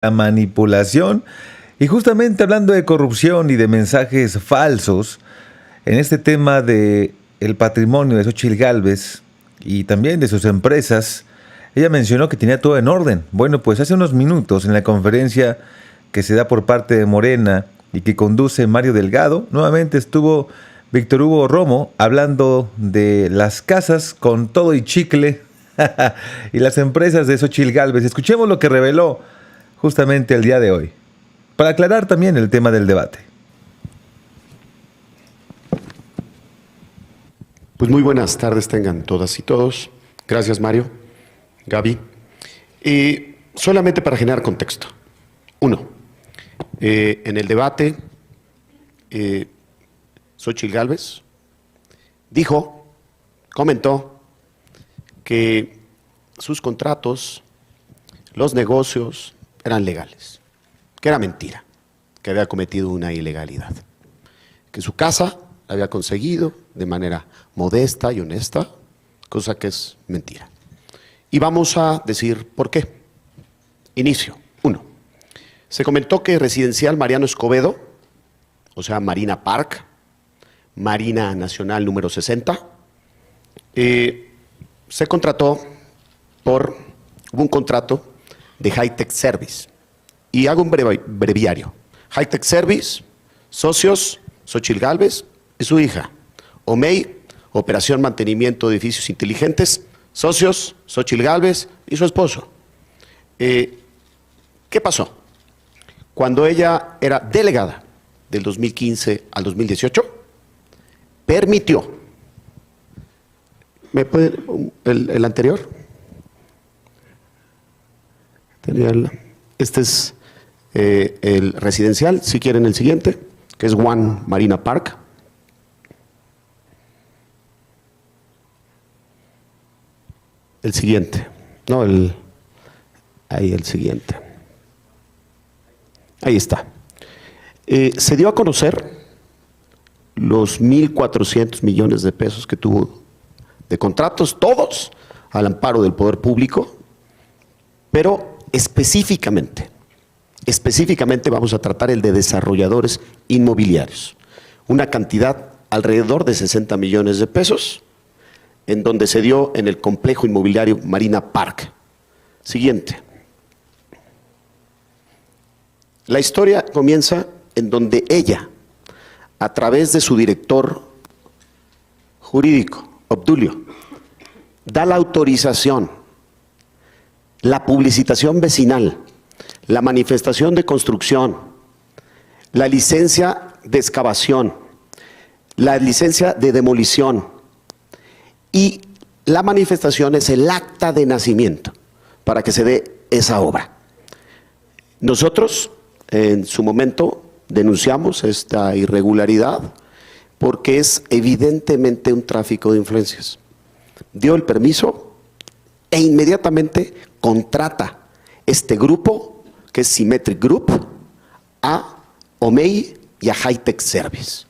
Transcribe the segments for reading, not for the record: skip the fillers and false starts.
la manipulación. Y justamente hablando de corrupción y de mensajes falsos, en este tema de el patrimonio de Xóchitl Gálvez y también de sus empresas, ella mencionó que tenía todo en orden. Bueno, pues hace unos minutos en la conferencia que se da por parte de Morena y que conduce Mario Delgado, nuevamente estuvo Víctor Hugo Romo hablando de las casas con todo y chicle y las empresas de Xóchitl Gálvez. Escuchemos lo que reveló justamente el día de hoy, para aclarar también el tema del debate. Pues muy buenas tardes tengan todas y todos. Gracias, Mario, Gaby. Solamente para generar contexto. Uno, en el debate, Xóchitl Gálvez comentó que sus contratos, los negocios eran legales, que era mentira, que había cometido una ilegalidad, que su casa la había conseguido de manera modesta y honesta, cosa que es mentira. Y vamos a decir por qué. Inicio. Uno, se comentó que Residencial Mariano Escobedo, o sea, Marina Park, Marina Nacional número 60, se contrató hubo un contrato de Hightech Service. Y hago un breviario. Hightech Service, socios, Xóchitl Gálvez y su hija. OMEI, Operación Mantenimiento de Edificios Inteligentes, socios, Xóchitl Gálvez y su esposo. ¿Qué pasó? Cuando ella era delegada del 2015 al 2018, permitió. ¿Me puede el anterior? Este es el residencial, si quieren el siguiente, que es One Marina Park. El siguiente, no, ahí el siguiente. Ahí está. Se dio a conocer los 1.400 millones de pesos que tuvo de contratos, todos al amparo del poder público, pero específicamente vamos a tratar el de desarrolladores inmobiliarios, una cantidad alrededor de 60 millones de pesos, en donde se dio en el complejo inmobiliario Marina Park. Siguiente. La historia comienza en donde ella, a través de su director jurídico, Obdulio, da la autorización, la publicitación vecinal, la manifestación de construcción, la licencia de excavación, la licencia de demolición y la manifestación es el acta de nacimiento para que se dé esa obra. Nosotros en su momento denunciamos esta irregularidad porque es evidentemente un tráfico de influencias. Dio el permiso e inmediatamente contrata este grupo, que es Symmetric Group, a OMEI y a Hightech Service.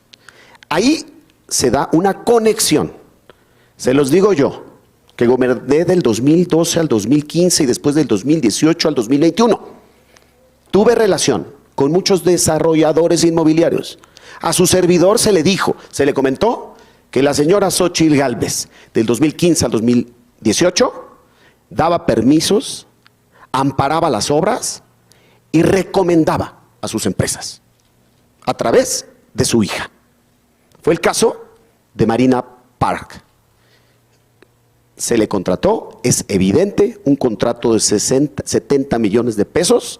Ahí se da una conexión. Se los digo yo, que goberné del 2012 al 2015 y después del 2018 al 2021. Tuve relación con muchos desarrolladores inmobiliarios. A su servidor se le comentó que la señora Xóchitl Gálvez del 2015 al 2018 daba permisos, amparaba las obras y recomendaba a sus empresas a través de su hija. Fue el caso de Marina Park. Se le contrató, es evidente, un contrato de 70 millones de pesos.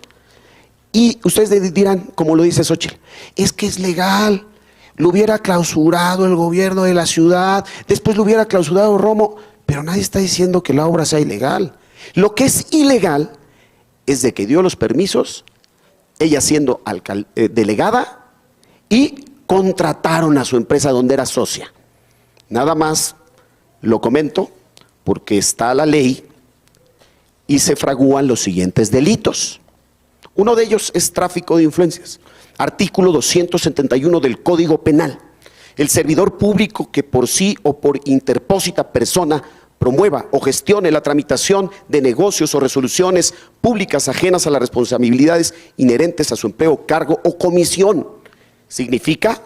Y ustedes dirán, como lo dice Xóchitl, es que es legal, lo hubiera clausurado el gobierno de la ciudad, después lo hubiera clausurado Romo, pero nadie está diciendo que la obra sea ilegal. Lo que es ilegal es de que dio los permisos, ella siendo delegada, y contrataron a su empresa donde era socia. Nada más lo comento porque está la ley y se fragúan los siguientes delitos. Uno de ellos es tráfico de influencias. Artículo 271 del Código Penal. El servidor público que por sí o por interpósita persona promueva o gestione la tramitación de negocios o resoluciones públicas ajenas a las responsabilidades inherentes a su empleo, cargo o comisión. Significa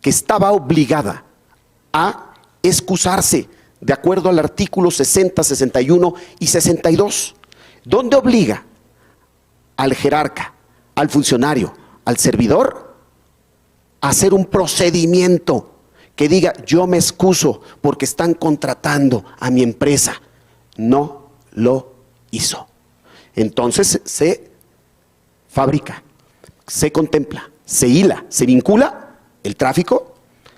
que estaba obligada a excusarse de acuerdo al artículo 60, 61 y 62, donde obliga al jerarca, al funcionario, al servidor a hacer un procedimiento que diga: yo me excuso porque están contratando a mi empresa. No lo hizo. Entonces se fabrica, se contempla, se hila, se vincula el tráfico,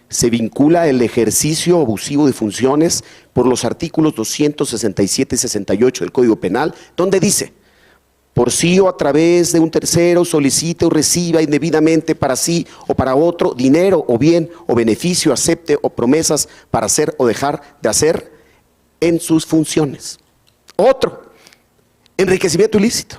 se vincula el ejercicio abusivo de funciones por los artículos 267 y 68 del Código Penal, donde dice: por sí o a través de un tercero solicite o reciba indebidamente para sí o para otro dinero o bien o beneficio, acepte o promesas para hacer o dejar de hacer en sus funciones. Otro, enriquecimiento ilícito.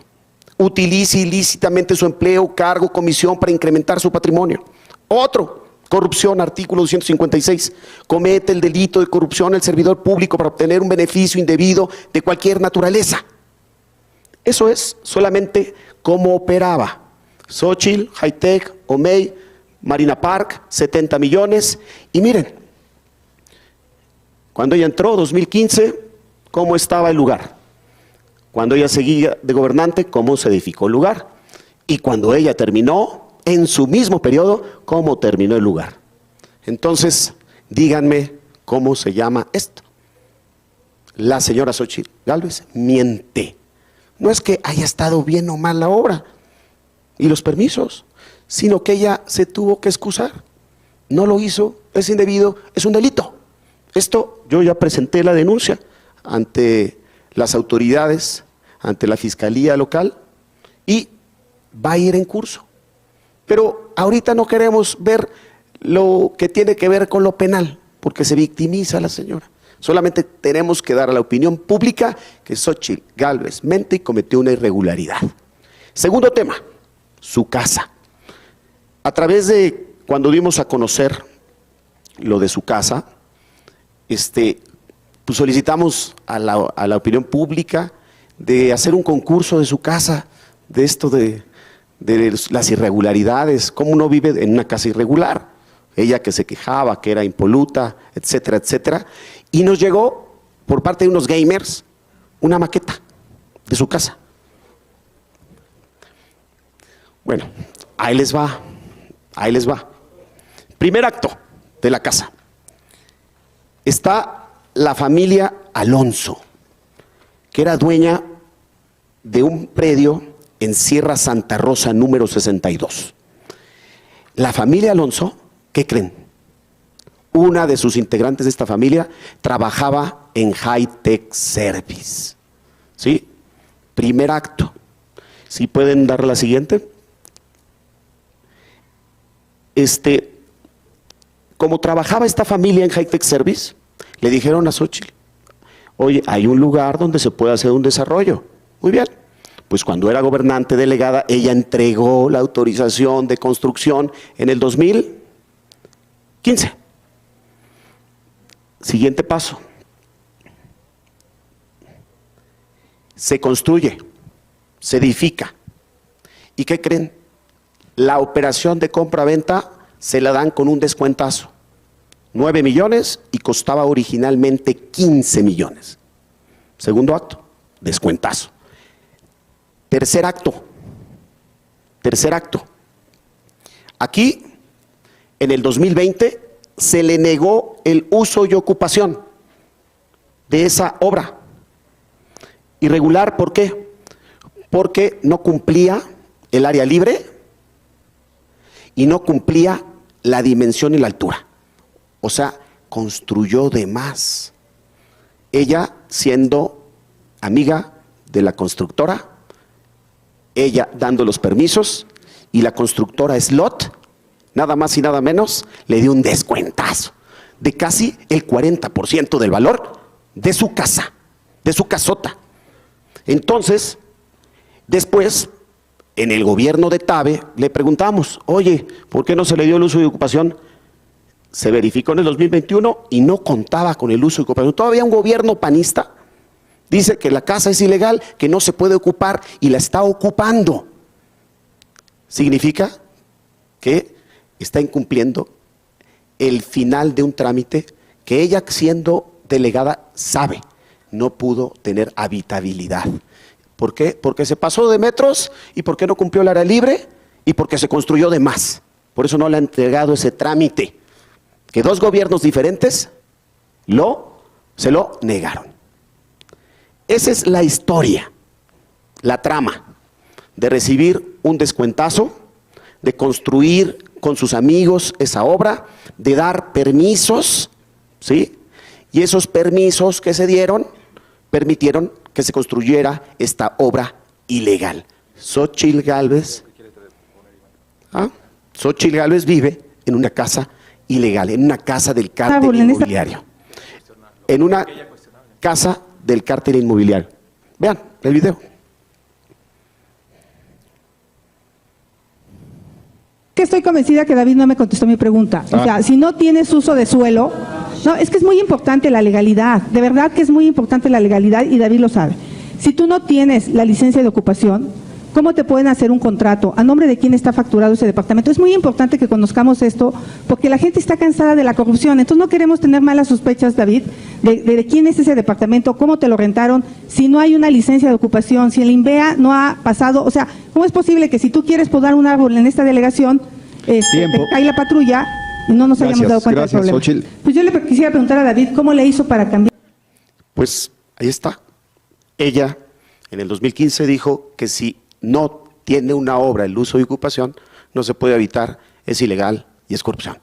Utilice ilícitamente su empleo, cargo, comisión para incrementar su patrimonio. Otro, corrupción, artículo 256. Comete el delito de corrupción el servidor público para obtener un beneficio indebido de cualquier naturaleza. Eso es solamente cómo operaba Xóchitl, Hi-Tech, Omey, Marina Park, 70 millones. Y miren, cuando ella entró, 2015, ¿cómo estaba el lugar? Cuando ella seguía de gobernante, ¿cómo se edificó el lugar? Y cuando ella terminó, en su mismo periodo, ¿cómo terminó el lugar? Entonces, díganme cómo se llama esto. La señora Xóchitl Gálvez miente. No es que haya estado bien o mal la obra y los permisos, sino que ella se tuvo que excusar. No lo hizo, es indebido, es un delito. Esto yo ya presenté la denuncia ante las autoridades, ante la Fiscalía Local, y va a ir en curso. Pero ahorita no queremos ver lo que tiene que ver con lo penal, porque se victimiza la señora. Solamente tenemos que dar a la opinión pública que Xóchitl Gálvez mente y cometió una irregularidad. Segundo tema, su casa. A través de, cuando dimos a conocer lo de su casa, pues solicitamos a la opinión pública de hacer un concurso de su casa, de esto de las irregularidades, cómo uno vive en una casa irregular. Ella que se quejaba, que era impoluta, etcétera, etcétera. Y nos llegó, por parte de unos gamers, una maqueta de su casa. Bueno, ahí les va, ahí les va. Primer acto de la casa. Está la familia Alonso, que era dueña de un predio en Sierra Santa Rosa, número 62. La familia Alonso, ¿qué creen? Una de sus integrantes de esta familia trabajaba en Hi-Tech Service. ¿Sí? Primer acto. ¿Sí pueden dar la siguiente? Como trabajaba esta familia en Hi-Tech Service, le dijeron a Xóchitl: oye, hay un lugar donde se puede hacer un desarrollo. Muy bien. Pues cuando era gobernante delegada, ella entregó la autorización de construcción en el 2015. Siguiente paso. Se construye, se edifica. ¿Y qué creen? La operación de compra-venta se la dan con un descuentazo. 9 millones y costaba originalmente 15 millones. Segundo acto, descuentazo. Tercer acto. Aquí, en el 2020, se le negó el uso y ocupación de esa obra. Irregular, ¿por qué? Porque no cumplía el área libre y no cumplía la dimensión y la altura. O sea, construyó de más. Ella, siendo amiga de la constructora, ella dando los permisos, y la constructora Slot, nada más y nada menos, le dio un descuentazo de casi el 40% del valor de su casa, de su casota. Entonces, después, en el gobierno de Tabe, le preguntamos: oye, ¿por qué no se le dio el uso de ocupación? se verificó en el 2021 y no contaba con el uso y ocupación. Todavía un gobierno panista dice que la casa es ilegal, que no se puede ocupar y la está ocupando. Significa que está incumpliendo el final de un trámite que ella, siendo delegada, sabe no pudo tener habitabilidad. ¿Por qué? Porque se pasó de metros y porque no cumplió el área libre y porque se construyó de más. Por eso no le ha entregado ese trámite, que dos gobiernos diferentes se lo negaron. Esa es la historia, la trama de recibir un descuentazo, de construir con sus amigos esa obra, de dar permisos, ¿sí? Y esos permisos que se dieron permitieron que se construyera esta obra ilegal. Xóchitl Gálvez vive en una casa ilegal, en una casa del cártel inmobiliario. En una casa del cártel inmobiliario. Vean el video. Que estoy convencida que David no me contestó mi pregunta. O sea, si no tienes uso de suelo, no, es que es muy importante la legalidad, de verdad que es muy importante la legalidad y David lo sabe. Si tú no tienes la licencia de ocupación, ¿cómo te pueden hacer un contrato? ¿A nombre de quién está facturado ese departamento? Es muy importante que conozcamos esto porque la gente está cansada de la corrupción, entonces no queremos tener malas sospechas, David, de quién es ese departamento, cómo te lo rentaron, si no hay una licencia de ocupación, si el INVEA no ha pasado, o sea, ¿cómo es posible que si tú quieres podar un árbol en esta delegación, te cae la patrulla y no nos hayamos dado cuenta del problema? Xóchitl. Pues yo le quisiera preguntar a David, ¿cómo le hizo para cambiar? Pues ahí está. Ella en el 2015 dijo que si no tiene una obra el uso y ocupación, no se puede habitar, es ilegal y es corrupción.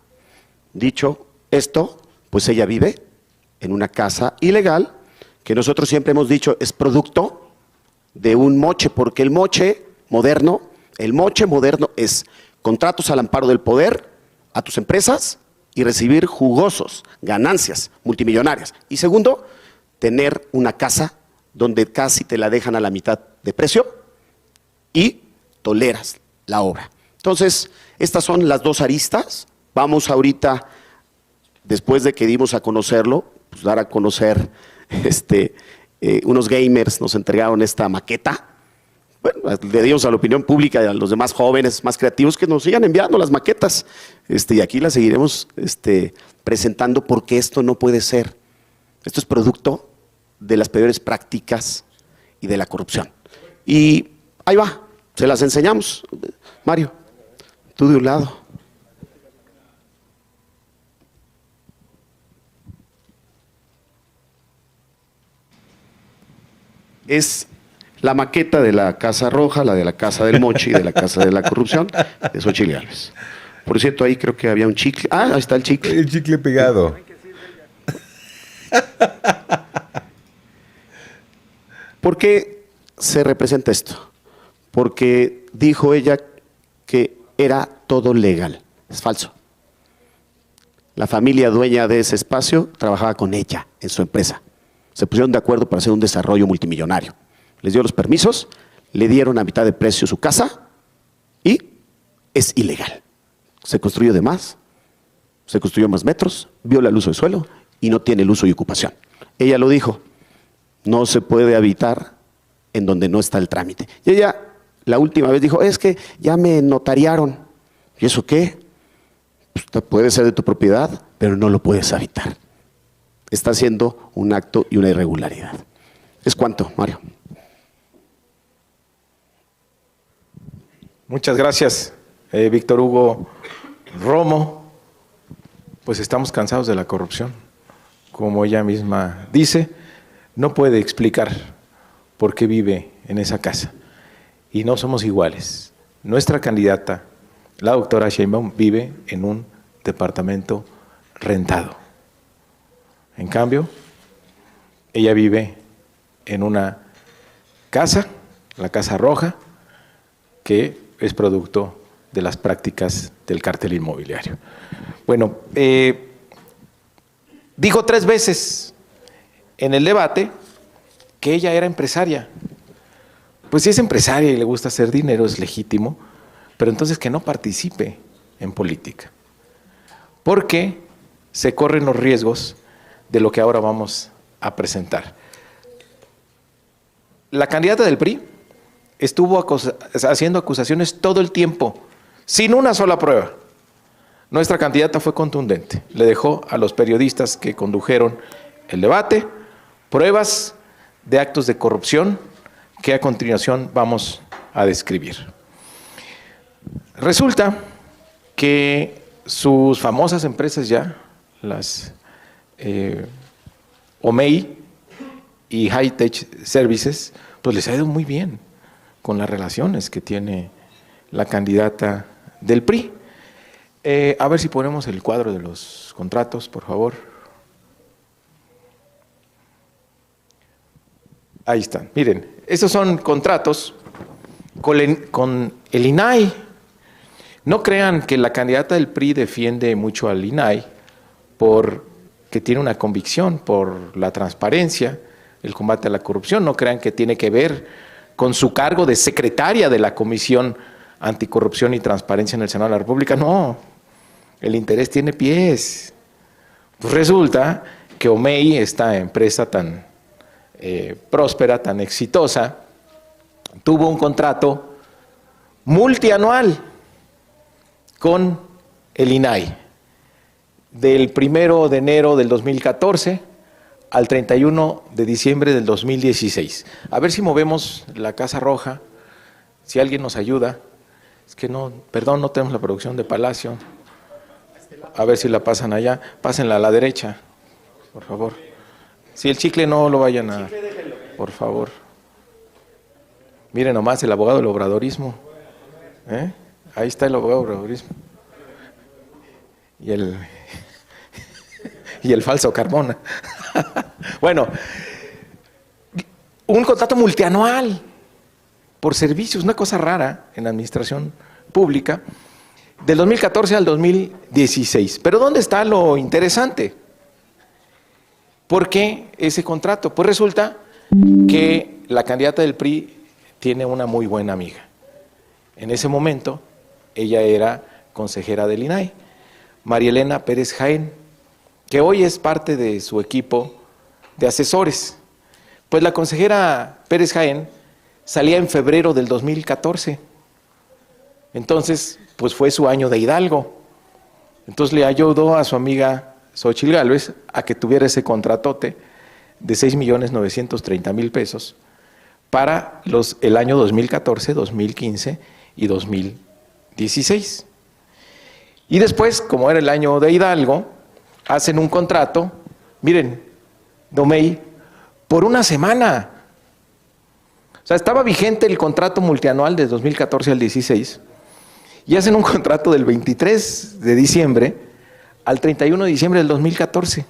Dicho esto, pues ella vive en una casa ilegal, que nosotros siempre hemos dicho es producto de un moche, porque el moche moderno es contratos al amparo del poder a tus empresas y recibir jugosos ganancias multimillonarias. Y segundo, tener una casa donde casi te la dejan a la mitad de precio y toleras la obra. Entonces, estas son las dos aristas. Vamos ahorita, después de que dimos a conocerlo, pues dar a conocer, unos gamers nos entregaron esta maqueta. Bueno, le dimos a la opinión pública y a los demás jóvenes más creativos que nos sigan enviando las maquetas. Y aquí las seguiremos presentando porque esto no puede ser. Esto es producto de las peores prácticas y de la corrupción. Y ahí va, se las enseñamos. Mario, tú de un lado. Es la maqueta de la Casa Roja, la de la Casa del Moche y de la Casa de la Corrupción de Xóchitl Gálvez. Por cierto, ahí creo que había un chicle. Ah, ahí está el chicle. El chicle pegado. ¿Por qué se representa esto? Porque dijo ella que era todo legal. Es falso. La familia dueña de ese espacio trabajaba con ella en su empresa. Se pusieron de acuerdo para hacer un desarrollo multimillonario. Les dio los permisos, le dieron a mitad de precio su casa y es ilegal. Se construyó de más, se construyó más metros, viola el uso de suelo y no tiene el uso y ocupación. Ella lo dijo, no se puede habitar en donde no está el trámite. Y ella la última vez dijo, es que ya me notariaron. ¿Y eso qué? Pues puede ser de tu propiedad, pero no lo puedes habitar. Está haciendo un acto y una irregularidad. ¿Es cuánto, Mario? Muchas gracias, Víctor Hugo Romo. Pues estamos cansados de la corrupción. Como ella misma dice, no puede explicar por qué vive en esa casa. Y no somos iguales. Nuestra candidata, la doctora Sheinbaum, vive en un departamento rentado. En cambio, ella vive en una casa, la Casa Roja, que es producto de las prácticas del cártel inmobiliario. Bueno, dijo 3 veces en el debate que ella era empresaria. Pues si es empresaria y le gusta hacer dinero, es legítimo, pero entonces que no participe en política. Porque se corren los riesgos de lo que ahora vamos a presentar. La candidata del PRI estuvo haciendo acusaciones todo el tiempo, sin una sola prueba. Nuestra candidata fue contundente, le dejó a los periodistas que condujeron el debate pruebas de actos de corrupción que a continuación vamos a describir. Resulta que sus famosas empresas ya, las OMEI y High-Tech Services, pues les ha ido muy bien con las relaciones que tiene la candidata del PRI. A ver si ponemos el cuadro de los contratos, por favor. Ahí están. Miren, estos son contratos con el INAI. No crean que la candidata del PRI defiende mucho al INAI porque tiene una convicción por la transparencia, el combate a la corrupción. No crean que tiene que ver con su cargo de secretaria de la Comisión Anticorrupción y Transparencia en el Senado de la República. No, el interés tiene pies. Pues resulta que OMEI, esta empresa tan próspera, tan exitosa, tuvo un contrato multianual con el INAI, del 1 de enero del 2014 al 31 de diciembre del 2016. A ver si movemos la Casa Roja, si alguien nos ayuda. Es que no, perdón, no tenemos la producción de Palacio. A ver si la pasan allá. Pásenla a la derecha, por favor. Si el chicle no lo vayan a... Por favor. Miren nomás el abogado del obradorismo. Ahí está el abogado del obradorismo. Y el falso Carmona. Bueno, un contrato multianual por servicios, una cosa rara en la administración pública, del 2014 al 2016. Pero ¿dónde está lo interesante? ¿Por qué ese contrato? Pues resulta que la candidata del PRI tiene una muy buena amiga. En ese momento, ella era consejera del INAI, María Elena Pérez Jaén, que hoy es parte de su equipo de asesores. Pues la consejera Pérez Jaén salía en febrero del 2014. Entonces, pues fue su año de Hidalgo. Entonces le ayudó a su amiga Xóchitl Gálvez a que tuviera ese contratote de 6.930.000 pesos para el año 2014, 2015 y 2016. Y después, como era el año de Hidalgo, hacen un contrato, miren, Domey, por una semana. O sea, estaba vigente el contrato multianual de 2014 al 16 y hacen un contrato del 23 de diciembre al 31 de diciembre del 2014.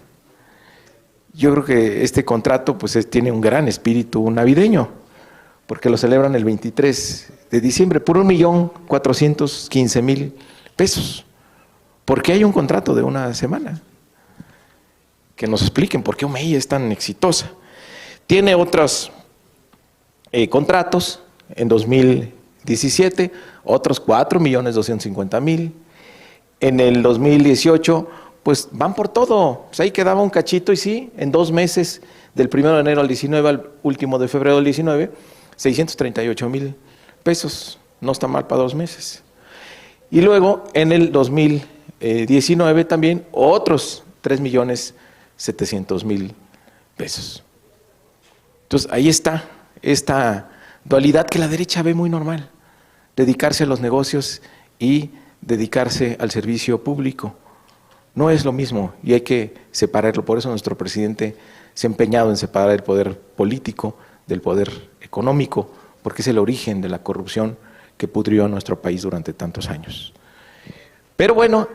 Yo creo que este contrato pues tiene un gran espíritu navideño, porque lo celebran el 23 de diciembre por 1.415.000 pesos. ¿Por qué hay un contrato de una semana? Que nos expliquen por qué OMEI es tan exitosa. Tiene otros contratos en 2017, otros 4.250.000. En el 2018, pues van por todo. Pues ahí quedaba un cachito y sí, en 2 meses, del 1 de enero al 19 al último de febrero del 19, 638.000 pesos. No está mal para 2 meses. Y luego, en el 2019 también, otros 3.700.000 pesos. Entonces, ahí está esta dualidad que la derecha ve muy normal. Dedicarse a los negocios y dedicarse al servicio público. No es lo mismo y hay que separarlo. Por eso nuestro presidente se ha empeñado en separar el poder político del poder económico, porque es el origen de la corrupción que pudrió a nuestro país durante tantos años. Pero bueno,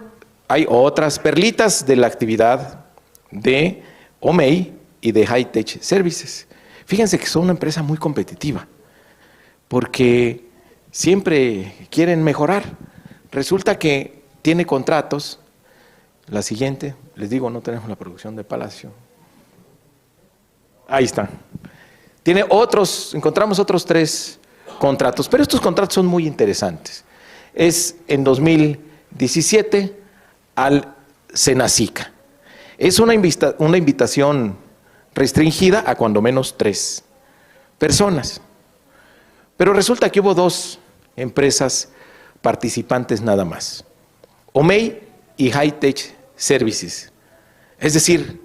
hay otras perlitas de la actividad de OMEI y de High-Tech Services. Fíjense que son una empresa muy competitiva, porque siempre quieren mejorar. Resulta que tiene contratos, la siguiente, les digo, no tenemos la producción de Palacio. Ahí está. Tiene encontramos otros 3 contratos, pero estos contratos son muy interesantes. Es en 2017 al Senacica. Es una invitación restringida a cuando menos 3 personas. Pero resulta que hubo 2 empresas participantes nada más, Omey y Hightech Services. Es decir,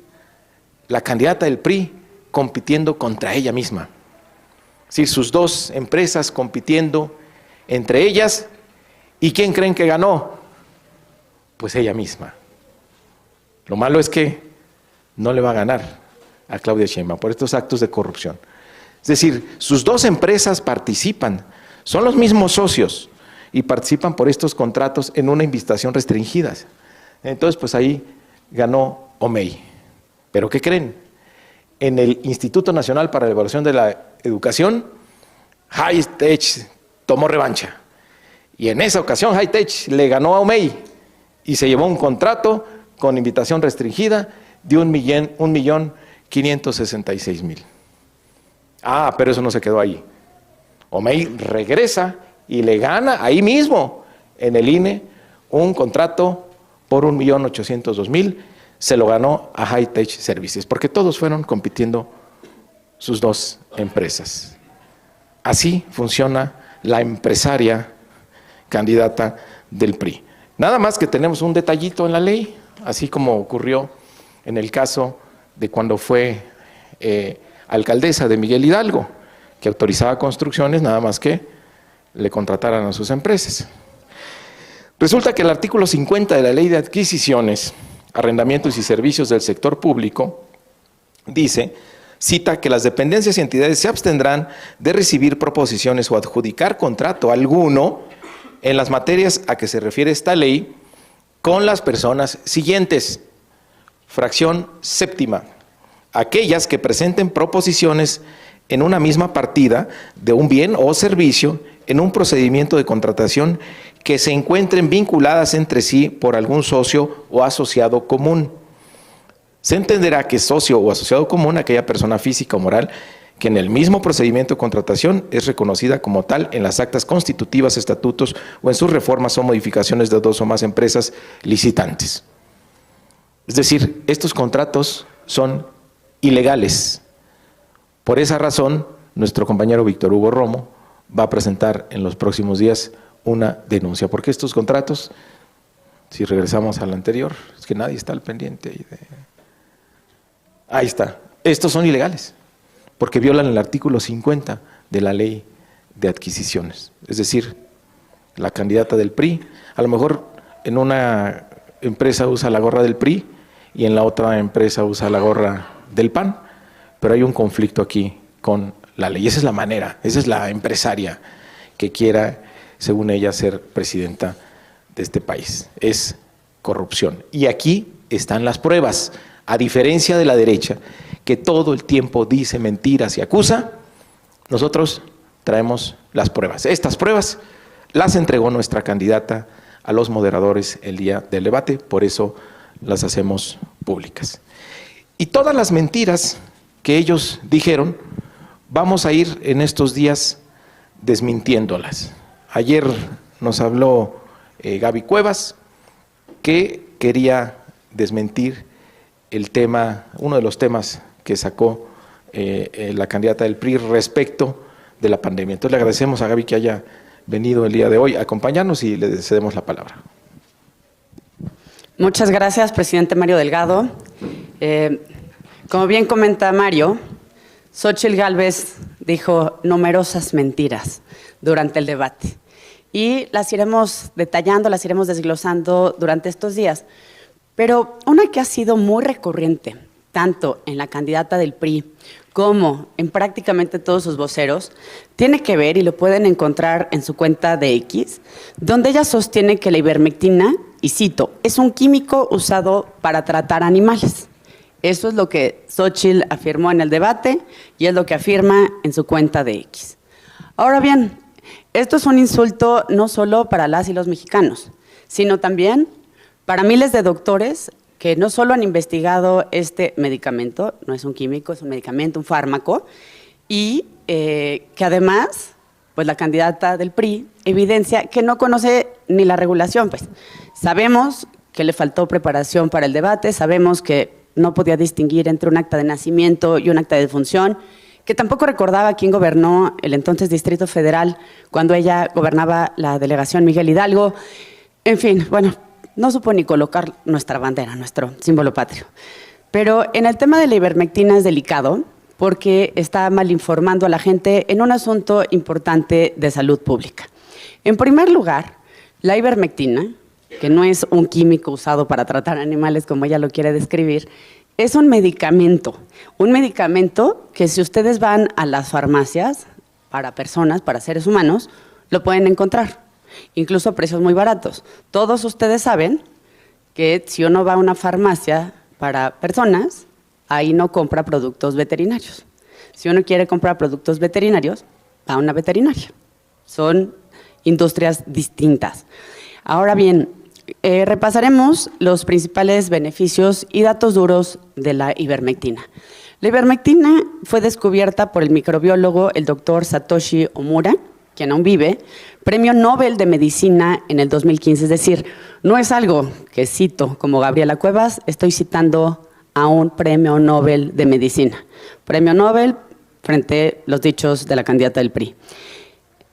la candidata del PRI compitiendo contra ella misma. Es decir, sus 2 empresas compitiendo entre ellas. ¿Y quién creen que ganó? Pues ella misma. Lo malo es que no le va a ganar a Claudia Sheinbaum por estos actos de corrupción. Es decir, sus 2 empresas participan, son los mismos socios y participan por estos contratos en una invitación restringida. Entonces, pues ahí ganó Omey. ¿Pero qué creen? En el Instituto Nacional para la Evaluación de la Educación, Hightech tomó revancha. Y en esa ocasión Hightech le ganó a Omey y se llevó un contrato con invitación restringida de 1.566.000. Ah, pero eso no se quedó ahí. Omey regresa y le gana ahí mismo en el INE un contrato por 1.802.000. Se lo ganó a Hightech Services, porque todos fueron compitiendo sus 2 empresas. Así funciona la empresaria candidata del PRI. Nada más que tenemos un detallito en la ley, así como ocurrió en el caso de cuando fue alcaldesa de Miguel Hidalgo, que autorizaba construcciones, nada más que le contrataran a sus empresas. Resulta que el artículo 50 de la Ley de Adquisiciones, Arrendamientos y Servicios del Sector Público dice, cita que las dependencias y entidades se abstendrán de recibir proposiciones o adjudicar contrato alguno en las materias a que se refiere esta ley con las personas siguientes. Fracción séptima, aquellas que presenten proposiciones en una misma partida de un bien o servicio en un procedimiento de contratación que se encuentren vinculadas entre sí por algún socio o asociado común. Se entenderá que socio o asociado común aquella persona física o moral que en el mismo procedimiento de contratación es reconocida como tal en las actas constitutivas, estatutos o en sus reformas o modificaciones de 2 o más empresas licitantes. Es decir, estos contratos son ilegales. Por esa razón, nuestro compañero Víctor Hugo Romo va a presentar en los próximos días una denuncia, porque estos contratos, si regresamos al anterior, es que nadie está al pendiente. Ahí está, estos son ilegales, porque violan el artículo 50 de la Ley de Adquisiciones. Es decir, la candidata del PRI, a lo mejor en una empresa usa la gorra del PRI y en la otra empresa usa la gorra del PAN, pero hay un conflicto aquí con la ley. Esa es la manera, esa es la empresaria que quiera, según ella, ser presidenta de este país. Es corrupción. Y aquí están las pruebas. A diferencia de la derecha, que todo el tiempo dice mentiras y acusa, nosotros traemos las pruebas. Estas pruebas las entregó nuestra candidata a los moderadores el día del debate, por eso las hacemos públicas. Y todas las mentiras que ellos dijeron, vamos a ir en estos días desmintiéndolas. Ayer nos habló Gaby Cuevas, que quería desmentir el tema, uno de los temas que sacó la candidata del PRI respecto de la pandemia. Entonces le agradecemos a Gaby que haya venido el día de hoy a acompañarnos y le cedemos la palabra. Muchas gracias, presidente Mario Delgado. Como bien comenta Mario, Xóchitl Gálvez dijo numerosas mentiras durante el debate y las iremos detallando, las iremos desglosando durante estos días. Pero una que ha sido muy recurrente, tanto en la candidata del PRI como en prácticamente todos sus voceros, tiene que ver, y lo pueden encontrar en su cuenta de X, donde ella sostiene que la ivermectina, y cito, es un químico usado para tratar animales. Eso es lo que Xóchitl afirmó en el debate y es lo que afirma en su cuenta de X. Ahora bien, esto es un insulto no solo para las y los mexicanos, sino también para miles de doctores que no solo han investigado este medicamento, no es un químico, es un medicamento, un fármaco, y que además, pues la candidata del PRI evidencia que no conoce ni la regulación. Pues sabemos que le faltó preparación para el debate, sabemos que no podía distinguir entre un acta de nacimiento y un acta de defunción, que tampoco recordaba quién gobernó el entonces Distrito Federal cuando ella gobernaba la delegación Miguel Hidalgo. En fin, bueno, no supo ni colocar nuestra bandera, nuestro símbolo patrio. Pero en el tema de la ivermectina es delicado porque está mal informando a la gente en un asunto importante de salud pública. En primer lugar, la ivermectina, que no es un químico usado para tratar animales como ella lo quiere describir, es un medicamento que si ustedes van a las farmacias para personas, para seres humanos, lo pueden encontrar, incluso a precios muy baratos. Todos ustedes saben que si uno va a una farmacia para personas, ahí no compra productos veterinarios. Si uno quiere comprar productos veterinarios, va a una veterinaria. Son industrias distintas. Ahora bien, repasaremos los principales beneficios y datos duros de la ivermectina. La ivermectina fue descubierta por el microbiólogo, el doctor Satoshi Omura, quien aún vive, Premio Nobel de Medicina en el 2015. Es decir, no es algo que cito como Gabriela Cuevas, estoy citando a un Premio Nobel de Medicina. Premio Nobel frente a los dichos de la candidata del PRI.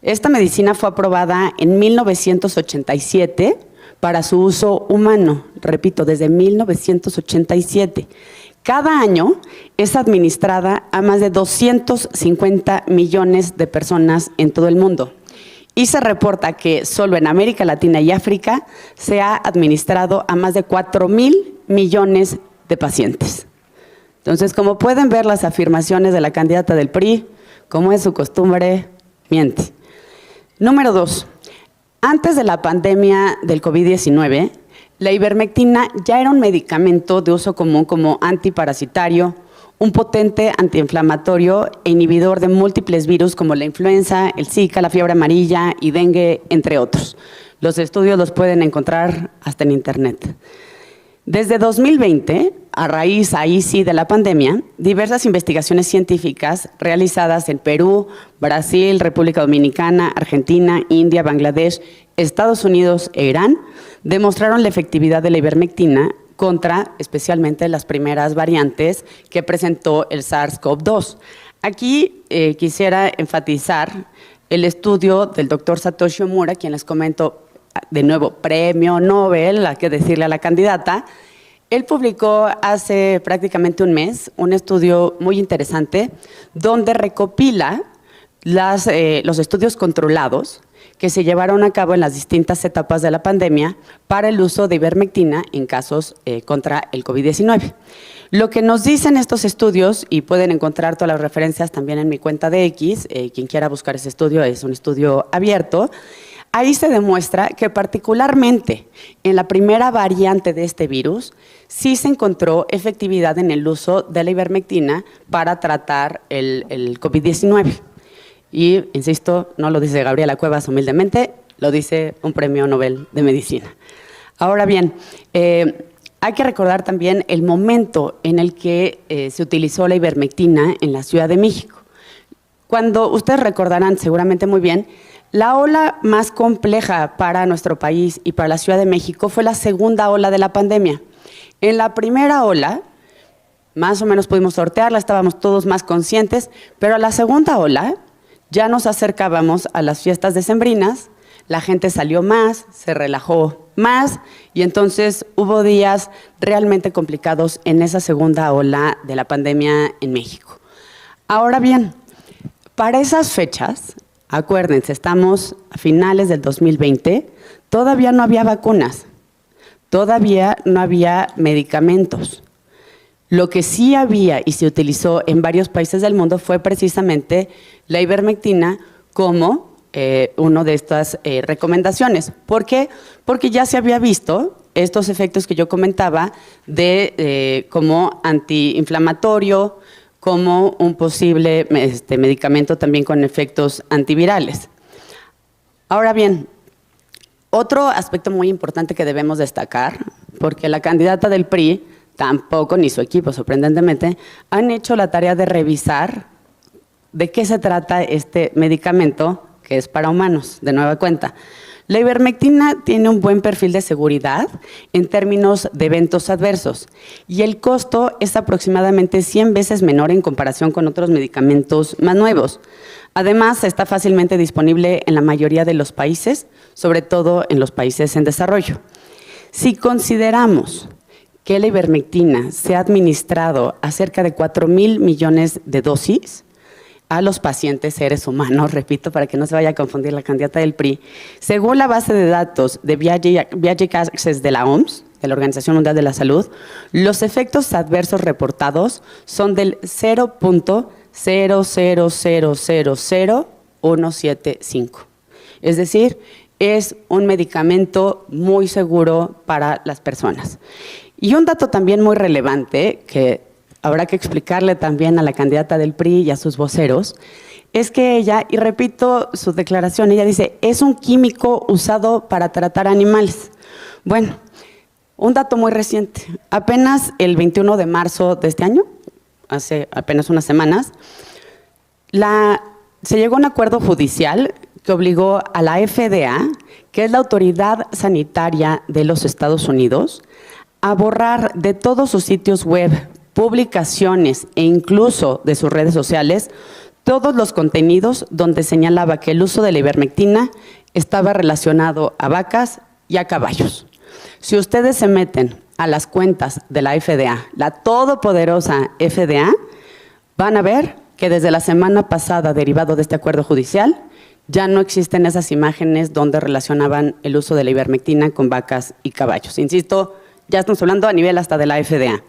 Esta medicina fue aprobada en 1987 para su uso humano, repito, desde 1987. Cada año es administrada a más de 250 millones de personas en todo el mundo. Y se reporta que solo en América Latina y África se ha administrado a más de 4,000 millones de pacientes. Entonces, como pueden ver, las afirmaciones de la candidata del PRI, como es su costumbre, miente. Número 2. Antes de la pandemia del COVID-19, la ivermectina ya era un medicamento de uso común como antiparasitario, un potente antiinflamatorio e inhibidor de múltiples virus como la influenza, el Zika, la fiebre amarilla y dengue, entre otros. Los estudios los pueden encontrar hasta en internet. Desde 2020, a raíz ahí sí de la pandemia, diversas investigaciones científicas realizadas en Perú, Brasil, República Dominicana, Argentina, India, Bangladesh, Estados Unidos e Irán demostraron la efectividad de la ivermectina contra especialmente las primeras variantes que presentó el SARS-CoV-2. Aquí quisiera enfatizar el estudio del doctor Satoshi Omura, quien les comento de nuevo, Premio Nobel, hay que decirle a la candidata. Él publicó hace prácticamente un mes un estudio muy interesante donde recopila los estudios controlados que se llevaron a cabo en las distintas etapas de la pandemia para el uso de ivermectina en casos contra el COVID-19. Lo que nos dicen estos estudios, y pueden encontrar todas las referencias también en mi cuenta de X, quien quiera buscar ese estudio es un estudio abierto. Ahí se demuestra que particularmente en la primera variante de este virus sí se encontró efectividad en el uso de la ivermectina para tratar el COVID-19. Y, insisto, no lo dice Gabriela Cuevas humildemente, lo dice un Premio Nobel de Medicina. Ahora bien, hay que recordar también el momento en el que se utilizó la ivermectina en la Ciudad de México. Cuando ustedes recordarán seguramente muy bien, la ola más compleja para nuestro país y para la Ciudad de México fue la segunda ola de la pandemia. En la primera ola, más o menos pudimos sortearla, estábamos todos más conscientes, pero a la segunda ola ya nos acercábamos a las fiestas decembrinas, la gente salió más, se relajó más y entonces hubo días realmente complicados en esa segunda ola de la pandemia en México. Ahora bien, para esas fechas, acuérdense, estamos a finales del 2020, todavía no había vacunas, todavía no había medicamentos. Lo que sí había y se utilizó en varios países del mundo fue precisamente la ivermectina como una de estas recomendaciones. ¿Por qué? Porque ya se había visto estos efectos que yo comentaba de como antiinflamatorio, como un posible medicamento también con efectos antivirales. Ahora bien, otro aspecto muy importante que debemos destacar, porque la candidata del PRI tampoco, ni su equipo, sorprendentemente, han hecho la tarea de revisar de qué se trata este medicamento que es para humanos, de nueva cuenta. La ivermectina tiene un buen perfil de seguridad en términos de eventos adversos y el costo es aproximadamente 100 veces menor en comparación con otros medicamentos más nuevos. Además, está fácilmente disponible en la mayoría de los países, sobre todo en los países en desarrollo. Si consideramos que la ivermectina se ha administrado a cerca de 4,000 millones de dosis a los pacientes seres humanos, repito, para que no se vaya a confundir la candidata del PRI, según la base de datos de Viagic Access de la OMS, de la Organización Mundial de la Salud, los efectos adversos reportados son del 0.0000175. Es decir, es un medicamento muy seguro para las personas. Y un dato también muy relevante que habrá que explicarle también a la candidata del PRI y a sus voceros, es que ella, y repito su declaración, ella dice, es un químico usado para tratar animales. Bueno, un dato muy reciente, apenas el 21 de marzo de este año, hace apenas unas semanas, se llegó a un acuerdo judicial que obligó a la FDA, que es la autoridad sanitaria de los Estados Unidos, a borrar de todos sus sitios web, publicaciones e incluso de sus redes sociales todos los contenidos donde señalaba que el uso de la ivermectina estaba relacionado a vacas y a caballos. Si ustedes se meten a las cuentas de la FDA, la todopoderosa FDA, van a ver que desde la semana pasada, derivado de este acuerdo judicial, ya no existen esas imágenes donde relacionaban el uso de la ivermectina con vacas y caballos. Insisto, ya estamos hablando a nivel hasta de la FDA.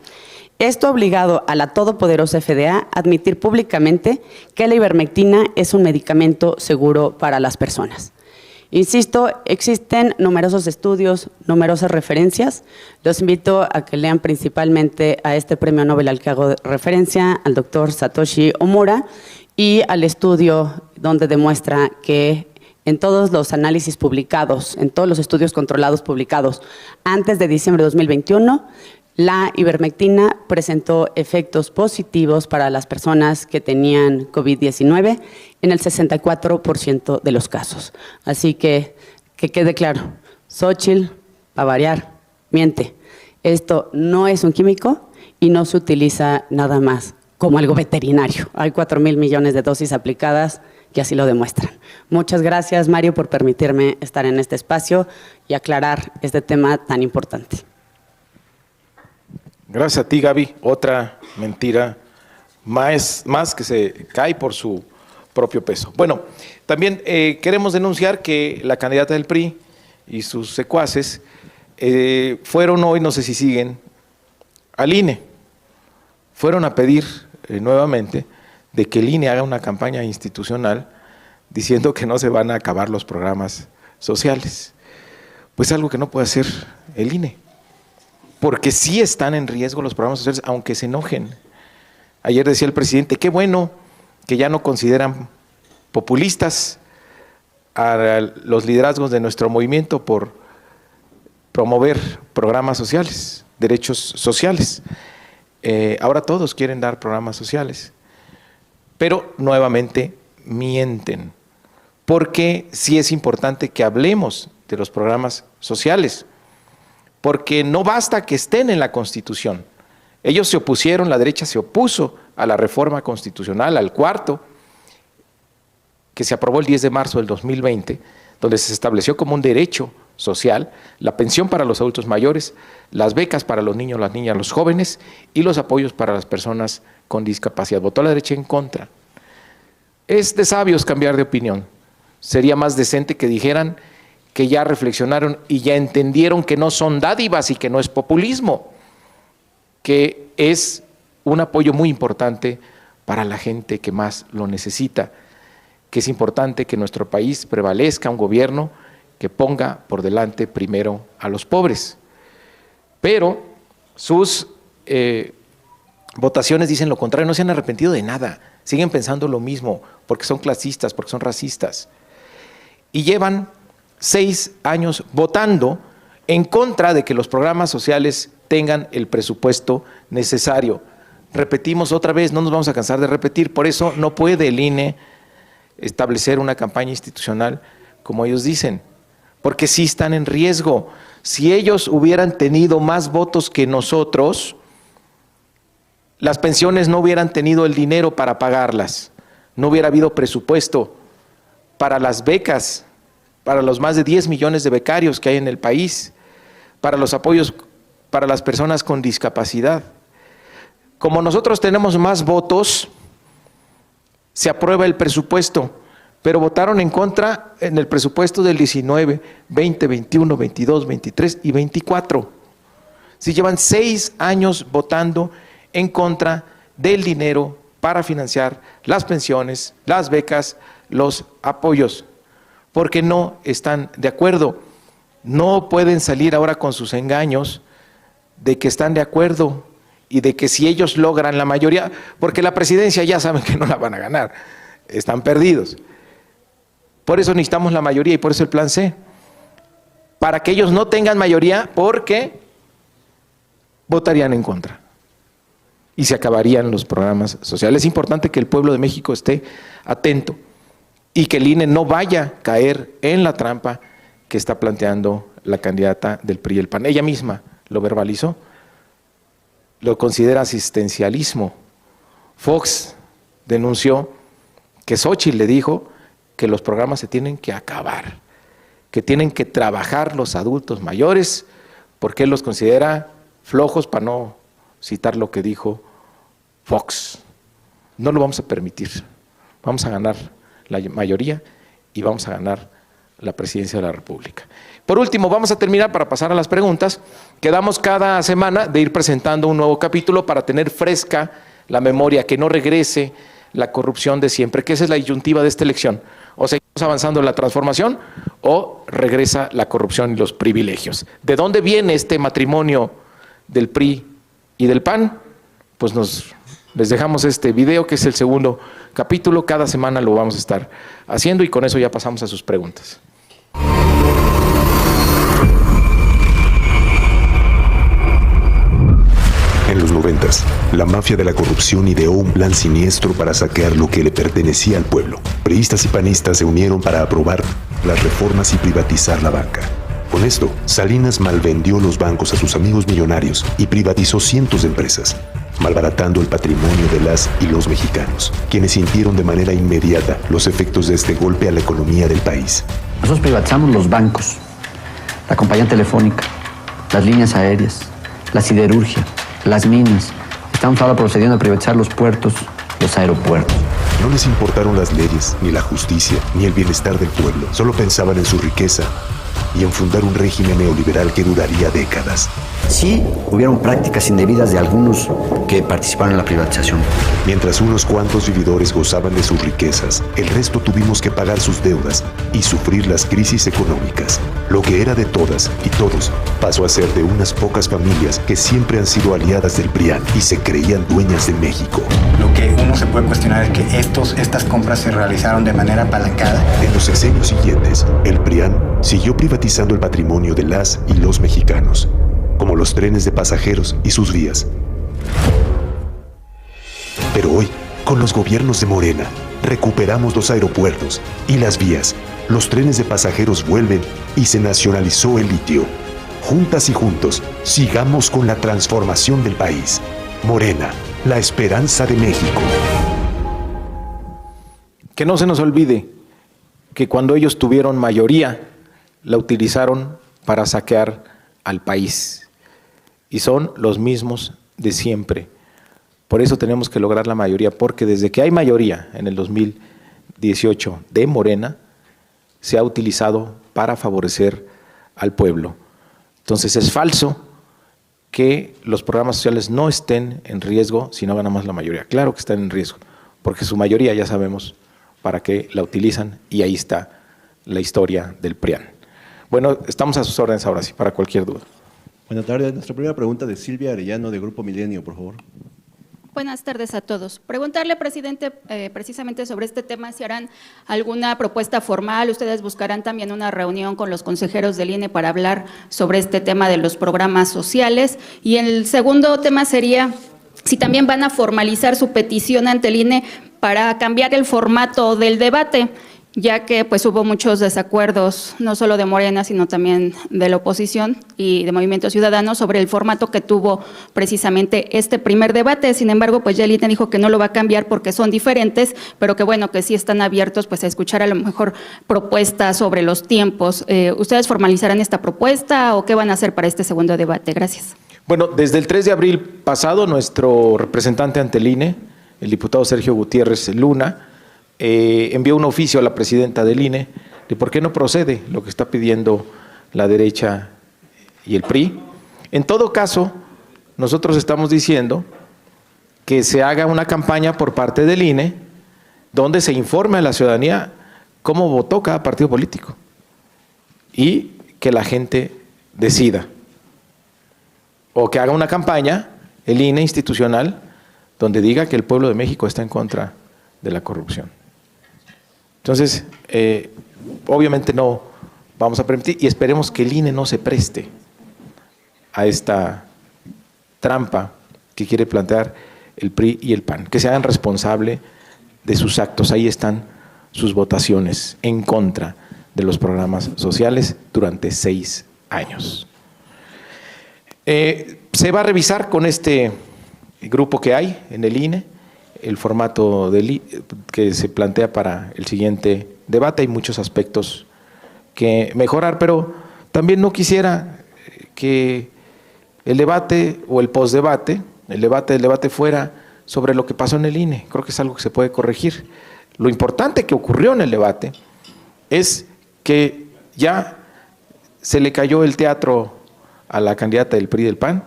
Esto ha obligado a la todopoderosa FDA a admitir públicamente que la ivermectina es un medicamento seguro para las personas. Insisto, existen numerosos estudios, numerosas referencias. Los invito a que lean principalmente a este premio Nobel al que hago referencia, al doctor Satoshi Omura, y al estudio donde demuestra que en todos los análisis publicados, en todos los estudios controlados publicados antes de diciembre de 2021, la ivermectina presentó efectos positivos para las personas que tenían COVID-19 en el 64% de los casos. Así que quede claro, Xóchitl, para variar, miente. Esto no es un químico y no se utiliza nada más como algo veterinario. Hay 4,000 millones de dosis aplicadas que así lo demuestran. Muchas gracias, Mario, por permitirme estar en este espacio y aclarar este tema tan importante. Gracias a ti, Gaby. Otra mentira más que se cae por su propio peso. Bueno, también queremos denunciar que la candidata del PRI y sus secuaces fueron hoy, no sé si siguen, al INE. Fueron a pedir nuevamente de que el INE haga una campaña institucional diciendo que no se van a acabar los programas sociales. Pues algo que no puede hacer el INE, porque sí están en riesgo los programas sociales, aunque se enojen. Ayer decía el presidente, qué bueno que ya no consideran populistas a los liderazgos de nuestro movimiento por promover programas sociales, derechos sociales. Ahora todos quieren dar programas sociales, pero nuevamente mienten, porque sí es importante que hablemos de los programas sociales, porque no basta que estén en la Constitución. Ellos se opusieron, la derecha se opuso a la reforma constitucional, al cuarto, que se aprobó el 10 de marzo del 2020, donde se estableció como un derecho social la pensión para los adultos mayores, las becas para los niños, las niñas, los jóvenes y los apoyos para las personas con discapacidad. Votó la derecha en contra. Es de sabios cambiar de opinión. Sería más decente que dijeran que ya reflexionaron y ya entendieron que no son dádivas y que no es populismo, que es un apoyo muy importante para la gente que más lo necesita, que es importante que en nuestro país prevalezca un gobierno que ponga por delante primero a los pobres. Pero sus votaciones dicen lo contrario, no se han arrepentido de nada, siguen pensando lo mismo, porque son clasistas, porque son racistas. Y llevan 6 años votando en contra de que los programas sociales tengan el presupuesto necesario. Repetimos otra vez, no nos vamos a cansar de repetir, por eso no puede el INE establecer una campaña institucional como ellos dicen, porque sí están en riesgo. Si ellos hubieran tenido más votos que nosotros, las pensiones no hubieran tenido el dinero para pagarlas, no hubiera habido presupuesto para las becas, para los más de 10 millones de becarios que hay en el país, para los apoyos para las personas con discapacidad. Como nosotros tenemos más votos, se aprueba el presupuesto, pero votaron en contra en el presupuesto del 19, 20, 21, 22, 23 y 24. Si llevan 6 años votando en contra del dinero para financiar las pensiones, las becas, los apoyos, porque no están de acuerdo. No pueden salir ahora con sus engaños de que están de acuerdo y de que si ellos logran la mayoría, porque la presidencia ya saben que no la van a ganar, están perdidos. Por eso necesitamos la mayoría y por eso el plan C, para que ellos no tengan mayoría porque votarían en contra y se acabarían los programas sociales. Es importante que el pueblo de México esté atento y que el INE no vaya a caer en la trampa que está planteando la candidata del PRI y el PAN. Ella misma lo verbalizó, lo considera asistencialismo. Fox denunció que Xóchitl le dijo que los programas se tienen que acabar, que tienen que trabajar los adultos mayores, porque él los considera flojos, para no citar lo que dijo Fox. No lo vamos a permitir. Vamos a ganar la mayoría y vamos a ganar la presidencia de la República. Por último, vamos a terminar para pasar a las preguntas. Quedamos cada semana de ir presentando un nuevo capítulo para tener fresca la memoria, que no regrese la corrupción de siempre, que esa es la disyuntiva de esta elección. O seguimos avanzando en la transformación o regresa la corrupción y los privilegios. ¿De dónde viene este matrimonio del PRI y del PAN? Pues les dejamos este video, que es el segundo capítulo. Cada semana lo vamos a estar haciendo y con eso ya pasamos a sus preguntas. En los 90s, la mafia de la corrupción ideó un plan siniestro para saquear lo que le pertenecía al pueblo. Priistas y panistas se unieron para aprobar las reformas y privatizar la banca. Con esto, Salinas malvendió los bancos a sus amigos millonarios y privatizó cientos de empresas, malbaratando el patrimonio de las y los mexicanos, quienes sintieron de manera inmediata los efectos de este golpe a la economía del país. Nosotros privatizamos los bancos, la compañía telefónica, las líneas aéreas, la siderurgia, las minas. Estamos ahora procediendo a privatizar los puertos, los aeropuertos. No les importaron las leyes, ni la justicia, ni el bienestar del pueblo. Solo pensaban en su riqueza y en fundar un régimen neoliberal que duraría décadas. Sí, hubieron prácticas indebidas de algunos que participaron en la privatización. Mientras unos cuantos vividores gozaban de sus riquezas, el resto tuvimos que pagar sus deudas y sufrir las crisis económicas. Lo que era de todas y todos pasó a ser de unas pocas familias que siempre han sido aliadas del PRIAN y se creían dueñas de México. Lo que uno se puede cuestionar es que estas compras se realizaron de manera apalancada. En los sexenios siguientes, el PRIAN siguió privatizando el patrimonio de las y los mexicanos, como los trenes de pasajeros y sus vías. Pero hoy, con los gobiernos de Morena, recuperamos los aeropuertos y las vías. Los trenes de pasajeros vuelven y se nacionalizó el litio. Juntas y juntos, sigamos con la transformación del país. Morena, la esperanza de México. Que no se nos olvide que cuando ellos tuvieron mayoría, la utilizaron para saquear al país. Y son los mismos de siempre. Por eso tenemos que lograr la mayoría, porque desde que hay mayoría en el 2018 de Morena, se ha utilizado para favorecer al pueblo. Entonces es falso que los programas sociales no estén en riesgo si no gana más la mayoría. Claro que están en riesgo, porque su mayoría ya sabemos para qué la utilizan y ahí está la historia del PRIAN. Bueno, estamos a sus órdenes ahora sí, para cualquier duda. Buenas tardes. Nuestra primera pregunta de Silvia Arellano, de Grupo Milenio, por favor. Buenas tardes a todos. Preguntarle, presidente, precisamente sobre este tema, si harán alguna propuesta formal, ustedes buscarán también una reunión con los consejeros del INE para hablar sobre este tema de los programas sociales. Y el segundo tema sería si también van a formalizar su petición ante el INE para cambiar el formato del debate. ya que pues hubo muchos desacuerdos, no solo de Morena, sino también de la oposición y de Movimiento Ciudadano sobre el formato que tuvo precisamente este primer debate. Sin embargo, pues ya el INE dijo que no lo va a cambiar porque son diferentes, pero que bueno, que sí están abiertos pues a escuchar a lo mejor propuestas sobre los tiempos. ¿Ustedes formalizarán esta propuesta o qué van a hacer para este segundo debate? Gracias. Bueno, desde el 3 de abril pasado, nuestro representante ante el INE, el diputado Sergio Gutiérrez Luna, envió un oficio a la presidenta del INE de por qué no procede lo que está pidiendo la derecha y el PRI. En todo caso, nosotros estamos diciendo que se haga una campaña por parte del INE donde se informe a la ciudadanía cómo votó cada partido político y que la gente decida. O que haga una campaña, el INE institucional, donde diga que el pueblo de México está en contra de la corrupción. Entonces, obviamente no vamos a permitir y esperemos que el INE no se preste a esta trampa que quiere plantear el PRI y el PAN, que se hagan responsable de sus actos. Ahí están sus votaciones en contra de los programas sociales durante 6 años. Se va a revisar con este grupo que hay en el INE el formato que se plantea para el siguiente debate. Hay muchos aspectos que mejorar, pero también no quisiera que el debate o el postdebate, el debate del debate fuera sobre lo que pasó en el INE. Creo que es algo que se puede corregir. Lo importante que ocurrió en el debate es que ya se le cayó el teatro a la candidata del PRI y del PAN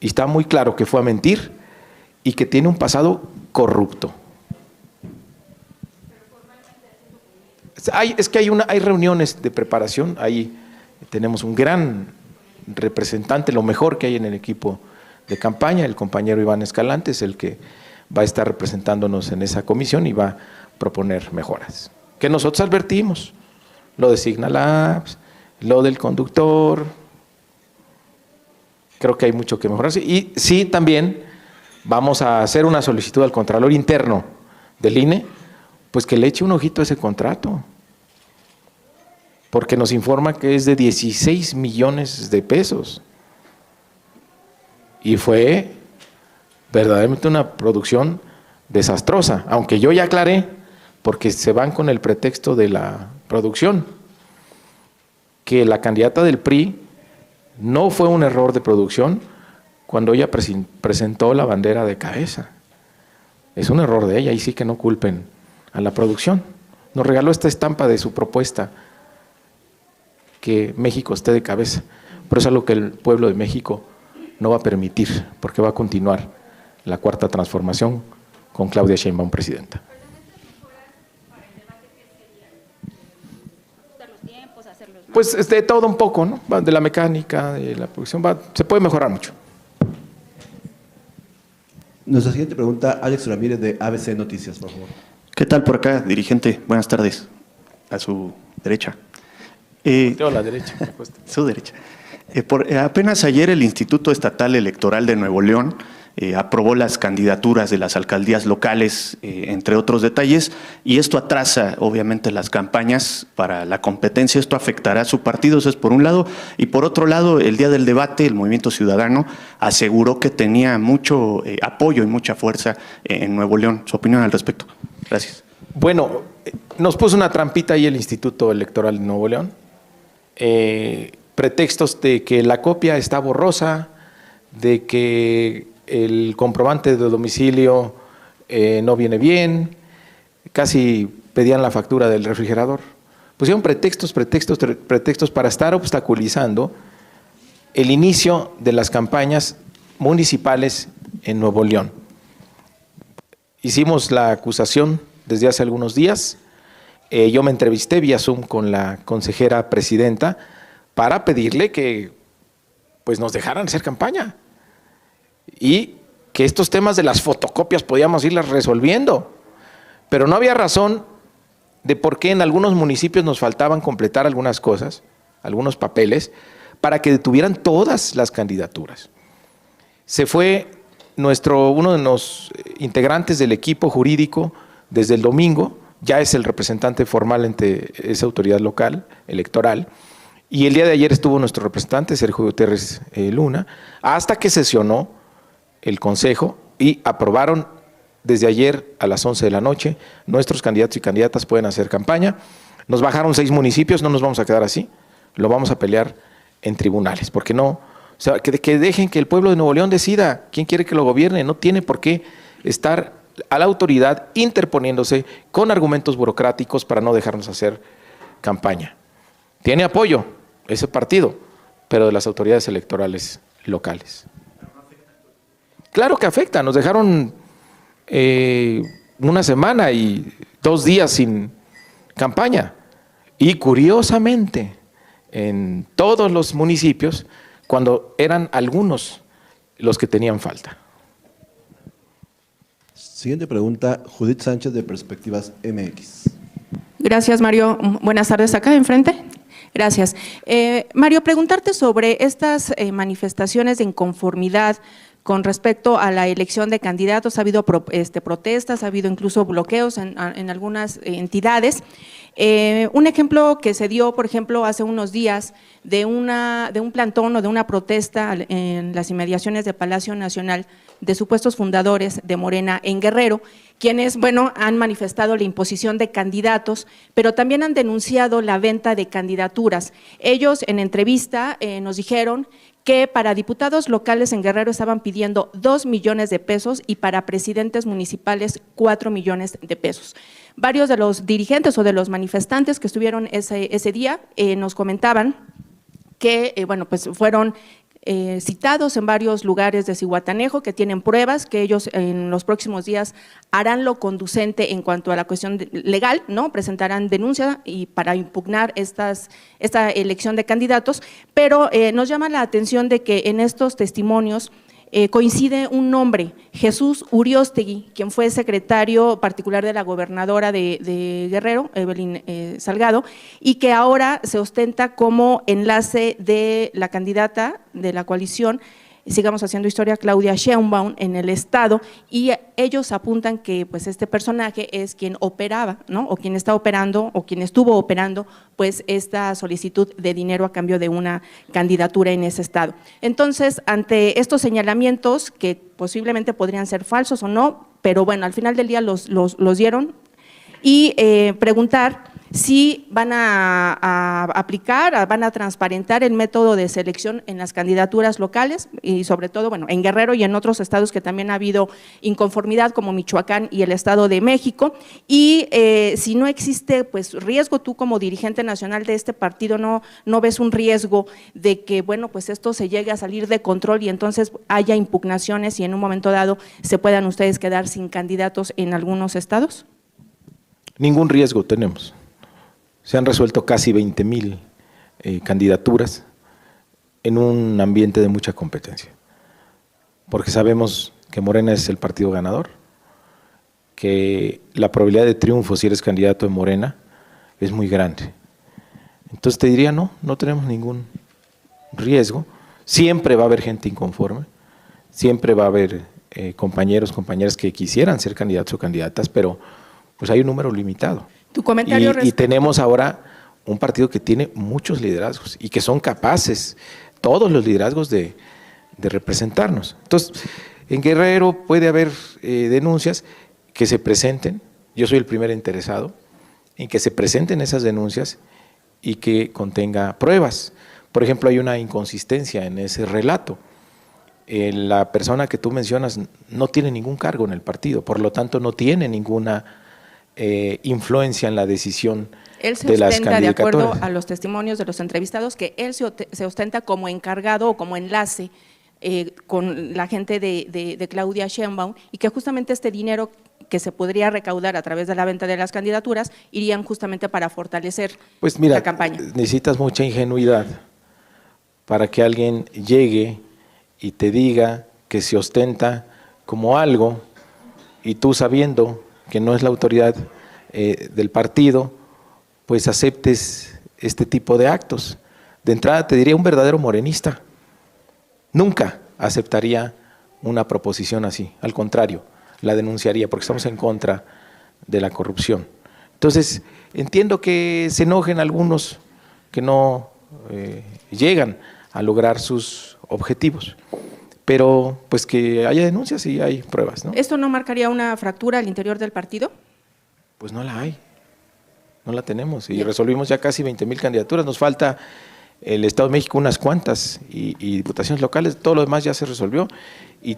y está muy claro que fue a mentir y que tiene un pasado corrupto. Es que hay reuniones de preparación, ahí tenemos un gran representante, lo mejor que hay en el equipo de campaña, el compañero Iván Escalante es el que va a estar representándonos en esa comisión y va a proponer mejoras, que nosotros advertimos, lo de Signal Apps, lo del conductor, creo que hay mucho que mejorar. Y sí, también vamos a hacer una solicitud al Contralor Interno del INE, pues que le eche un ojito a ese contrato, porque nos informa que es de 16 millones de pesos. Y fue verdaderamente una producción desastrosa, aunque yo ya aclaré, porque se van con el pretexto de la producción, que la candidata del PRI no fue un error de producción cuando ella presentó la bandera de cabeza. Es un error de ella, y sí que no culpen a la producción. Nos regaló esta estampa de su propuesta, que México esté de cabeza, pero es algo que el pueblo de México no va a permitir, porque va a continuar la cuarta transformación con Claudia Sheinbaum presidenta. Pues de todo un poco, ¿no? De la mecánica, de la producción, se puede mejorar mucho. Nuestra siguiente pregunta, Alex Ramírez de ABC Noticias, por favor. ¿Qué tal por acá, dirigente? Buenas tardes. A su derecha. Tengo la derecha. Su derecha. Apenas ayer el Instituto Estatal Electoral de Nuevo León aprobó las candidaturas de las alcaldías locales, entre otros detalles, y esto atrasa obviamente las campañas para la competencia. Esto afectará a su partido, eso es por un lado, y por otro lado, el día del debate, el Movimiento Ciudadano aseguró que tenía mucho apoyo y mucha fuerza en Nuevo León. ¿Su opinión al respecto? Gracias. Bueno, nos puso una trampita ahí el Instituto Electoral de Nuevo León, pretextos de que la copia está borrosa, de que el comprobante de domicilio no viene bien, casi pedían la factura del refrigerador. Pusieron pretextos para estar obstaculizando el inicio de las campañas municipales en Nuevo León. Hicimos la acusación desde hace algunos días. Yo me entrevisté vía Zoom con la consejera presidenta para pedirle que pues, nos dejaran hacer campaña y que estos temas de las fotocopias podíamos irlas resolviendo. Pero no había razón de por qué en algunos municipios nos faltaban completar algunas cosas, algunos papeles, para que detuvieran todas las candidaturas. Se fue uno de los integrantes del equipo jurídico desde el domingo ya es el representante formal ante esa autoridad local, electoral, y el día de ayer estuvo nuestro representante, Sergio Gutiérrez Luna, hasta que sesionó el Consejo y aprobaron desde ayer a las 11 de la noche, nuestros candidatos y candidatas pueden hacer campaña. Nos bajaron 6 municipios, no nos vamos a quedar así, lo vamos a pelear en tribunales, porque no, o sea, que dejen que el pueblo de Nuevo León decida quién quiere que lo gobierne, no tiene por qué estar a la autoridad interponiéndose con argumentos burocráticos para no dejarnos hacer campaña. Tiene apoyo ese partido, pero de las autoridades electorales locales. Claro que afecta, nos dejaron una semana y 2 días sin campaña. Y curiosamente, en todos los municipios, cuando eran algunos los que tenían falta. Siguiente pregunta, Judith Sánchez de Perspectivas MX. Gracias, Mario. Buenas tardes. ¿Acá enfrente? Gracias. Mario, preguntarte sobre estas manifestaciones de inconformidad con respecto a la elección de candidatos. Ha habido protestas, ha habido incluso bloqueos en algunas entidades. Un ejemplo que se dio, por ejemplo, hace unos días de un plantón o de una protesta en las inmediaciones de Palacio Nacional de supuestos fundadores de Morena en Guerrero, quienes, bueno, han manifestado la imposición de candidatos, pero también han denunciado la venta de candidaturas. Ellos en entrevista nos dijeron que para diputados locales en Guerrero estaban pidiendo 2 millones de pesos y para presidentes municipales 4 millones de pesos. Varios de los dirigentes o de los manifestantes que estuvieron ese día nos comentaban que bueno, pues fueron citados en varios lugares de Zihuatanejo, que tienen pruebas, que ellos en los próximos días harán lo conducente en cuanto a la cuestión legal, ¿no? Presentarán denuncia y para impugnar esta elección de candidatos, pero nos llama la atención de que en estos testimonios coincide un nombre, Jesús Uriostegui, quien fue secretario particular de la gobernadora de Guerrero, Evelyn Salgado, y que ahora se ostenta como enlace de la candidata de la coalición Sigamos Haciendo Historia, Claudia Sheinbaum, en el estado, y ellos apuntan que pues este personaje es quien operaba, ¿no? O quien está operando o quien estuvo operando pues esta solicitud de dinero a cambio de una candidatura en ese estado. Entonces, ante estos señalamientos que posiblemente podrían ser falsos o no, pero bueno, al final del día los dieron, y preguntar si van a aplicar, van a transparentar el método de selección en las candidaturas locales y sobre todo, bueno, en Guerrero y en otros estados que también ha habido inconformidad como Michoacán y el Estado de México, y si no existe pues riesgo, tú como dirigente nacional de este partido no ves un riesgo de que, bueno, pues esto se llegue a salir de control y entonces haya impugnaciones y en un momento dado se puedan ustedes quedar sin candidatos en algunos estados. Ningún riesgo tenemos. Se han resuelto casi 20,000 candidaturas en un ambiente de mucha competencia, porque sabemos que Morena es el partido ganador, que la probabilidad de triunfo si eres candidato de Morena es muy grande. Entonces te diría no tenemos ningún riesgo. Siempre va a haber gente inconforme, siempre va a haber compañeros, compañeras que quisieran ser candidatos o candidatas, pero pues hay un número limitado. Tu comentario y tenemos ahora un partido que tiene muchos liderazgos y que son capaces, todos los liderazgos, de representarnos. Entonces, en Guerrero puede haber denuncias que se presenten, yo soy el primer interesado en que se presenten esas denuncias y que contenga pruebas. Por ejemplo, hay una inconsistencia en ese relato. La persona que tú mencionas no tiene ningún cargo en el partido, por lo tanto no tiene ninguna influencia en la decisión de las candidaturas. Él se ostenta, de acuerdo a los testimonios de los entrevistados, que él se ostenta como encargado o como enlace con la gente de Claudia Sheinbaum, y que justamente este dinero que se podría recaudar a través de la venta de las candidaturas irían justamente para fortalecer pues mira, la campaña. Necesitas mucha ingenuidad para que alguien llegue y te diga que se ostenta como algo y tú, sabiendo que no es la autoridad del partido, pues aceptes este tipo de actos. De entrada te diría, un verdadero morenista nunca aceptaría una proposición así, al contrario, la denunciaría porque estamos en contra de la corrupción. Entonces, entiendo que se enojen algunos que no llegan a lograr sus objetivos, pero pues que haya denuncias y hay pruebas, ¿no? ¿Esto no marcaría una fractura al interior del partido? Pues no la hay, no la tenemos y resolvimos ya casi 20,000 candidaturas, nos falta el Estado de México unas cuantas y diputaciones locales, todo lo demás ya se resolvió y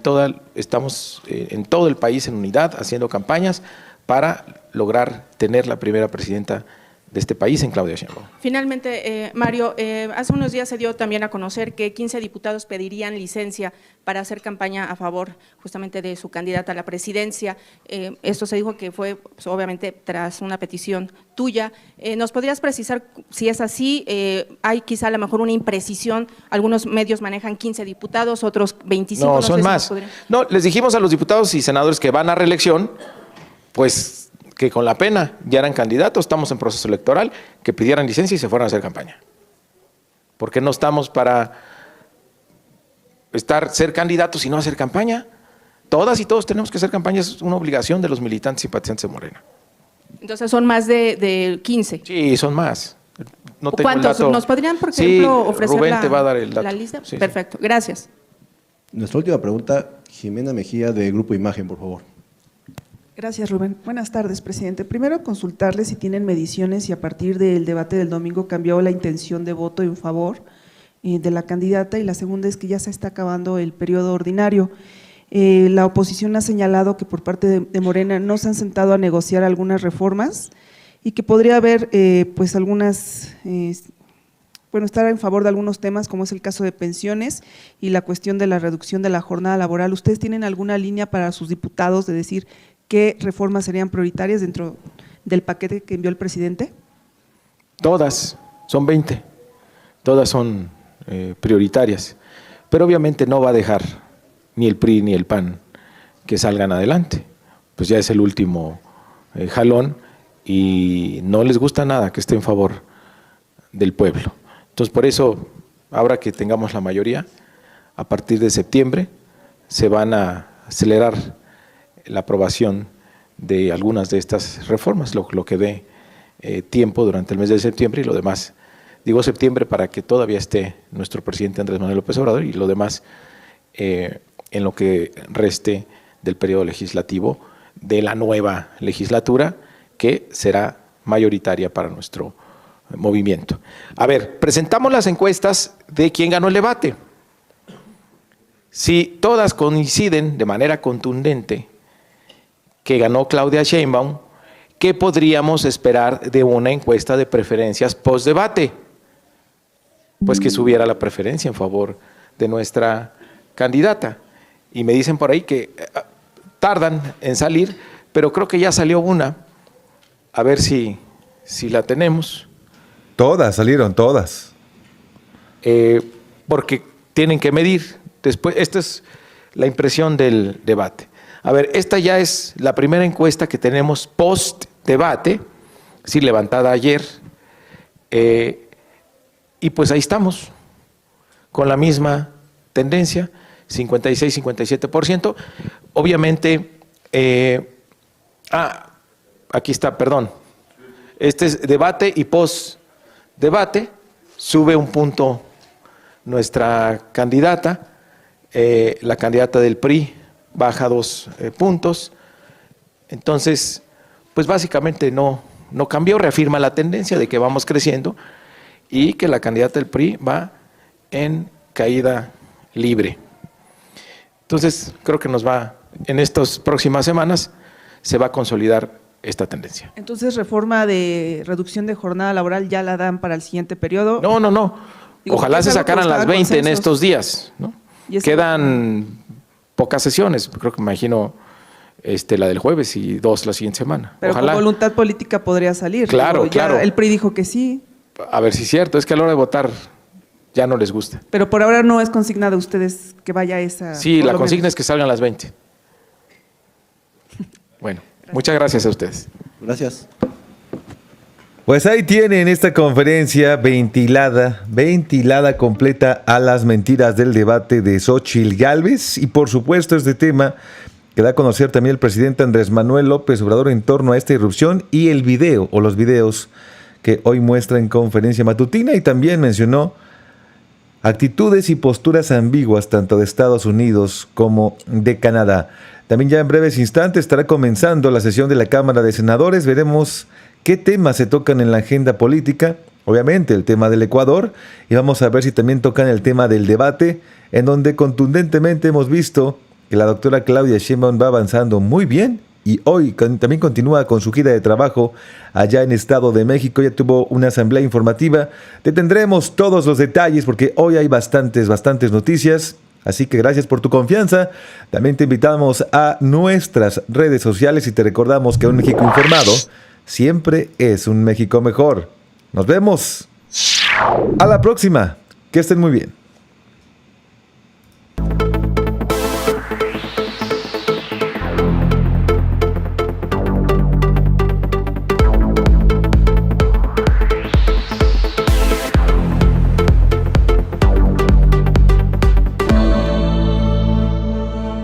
estamos en todo el país en unidad haciendo campañas para lograr tener la primera presidenta de este país en Claudia Sheinbaum. Finalmente, Mario, hace unos días se dio también a conocer que 15 diputados pedirían licencia para hacer campaña a favor justamente de su candidata a la presidencia. Esto se dijo que fue pues, obviamente tras una petición tuya. ¿Nos podrías precisar si es así? Hay quizá a lo mejor una imprecisión, algunos medios manejan 15 diputados, otros 25. No, son más. No, les dijimos a los diputados y senadores que van a reelección, pues que con la pena ya eran candidatos, estamos en proceso electoral, que pidieran licencia y se fueran a hacer campaña. Porque no estamos para ser candidatos y no hacer campaña. Todas y todos tenemos que hacer campaña, es una obligación de los militantes y simpatizantes de Morena. Entonces son más de 15. Sí, son más. No tengo ¿Cuántos? el dato. ¿Nos podrían, por ejemplo, sí, ofrecer Rubén te va a dar el dato. la lista? Sí, perfecto, gracias. Nuestra última pregunta, Jimena Mejía, de Grupo Imagen, por favor. Gracias, Rubén. Buenas tardes, presidente. Primero, consultarle si tienen mediciones y a partir del debate del domingo cambió la intención de voto en favor de la candidata, y la segunda es que ya se está acabando el periodo ordinario. La oposición ha señalado que por parte de Morena no se han sentado a negociar algunas reformas y que podría haber pues algunas, estar en favor de algunos temas como es el caso de pensiones y la cuestión de la reducción de la jornada laboral. ¿Ustedes tienen alguna línea para sus diputados de decir qué reformas serían prioritarias dentro del paquete que envió el presidente? Todas, son 20, todas son prioritarias, pero obviamente no va a dejar ni el PRI ni el PAN que salgan adelante, pues ya es el último jalón y no les gusta nada que esté en favor del pueblo. Entonces por eso, ahora que tengamos la mayoría, a partir de septiembre se van a acelerar la aprobación de algunas de estas reformas, lo que dé tiempo durante el mes de septiembre y lo demás. Digo septiembre para que todavía esté nuestro presidente Andrés Manuel López Obrador y lo demás en lo que reste del periodo legislativo de la nueva legislatura que será mayoritaria para nuestro movimiento. A ver, presentamos las encuestas de quién ganó el debate. Si todas coinciden de manera contundente que ganó Claudia Sheinbaum, ¿qué podríamos esperar de una encuesta de preferencias post-debate? Pues que subiera la preferencia en favor de nuestra candidata. Y me dicen por ahí que tardan en salir, pero creo que ya salió una. A ver si la tenemos. Todas, salieron todas. Porque tienen que medir. Después, esta es la impresión del debate. A ver, esta ya es la primera encuesta que tenemos post-debate, sí, levantada ayer, y pues ahí estamos, con la misma tendencia, 56-57%. Obviamente, aquí está, perdón, este es debate y post-debate, sube un punto nuestra candidata, la candidata del PRI, baja 2 puntos, entonces, pues básicamente no cambió, reafirma la tendencia de que vamos creciendo y que la candidata del PRI va en caída libre. Entonces, creo que en estas próximas semanas, se va a consolidar esta tendencia. Entonces, reforma de reducción de jornada laboral ya la dan para el siguiente periodo. No. Ojalá se sacaran las 20 en estos días, ¿no? Quedan pocas sesiones, creo que me imagino la del jueves y 2 la siguiente semana. Pero ojalá. Con voluntad política podría salir. Claro, claro. El PRI dijo que sí. A ver si es cierto, es que a la hora de votar ya no les gusta. Pero por ahora no es consigna de ustedes que vaya esa. Sí, la consigna es que salgan las 20. Bueno, muchas gracias a ustedes. Gracias. Pues ahí tienen esta conferencia ventilada completa a las mentiras del debate de Xóchitl Gálvez y por supuesto este tema que da a conocer también el presidente Andrés Manuel López Obrador en torno a esta irrupción y el video o los videos que hoy muestra en conferencia matutina, y también mencionó actitudes y posturas ambiguas tanto de Estados Unidos como de Canadá. También ya en breves instantes estará comenzando la sesión de la Cámara de Senadores. Veremos qué temas se tocan en la agenda política. Obviamente el tema del Ecuador, y vamos a ver si también tocan el tema del debate, en donde contundentemente hemos visto que la doctora Claudia Sheinbaum va avanzando muy bien, y hoy también continúa con su gira de trabajo allá en Estado de México. Ya tuvo una asamblea informativa. Te tendremos todos los detalles porque hoy hay bastantes noticias. Así que gracias por tu confianza. También te invitamos a nuestras redes sociales y te recordamos que un México informado siempre es un México mejor. Nos vemos. A la próxima. Que estén muy bien.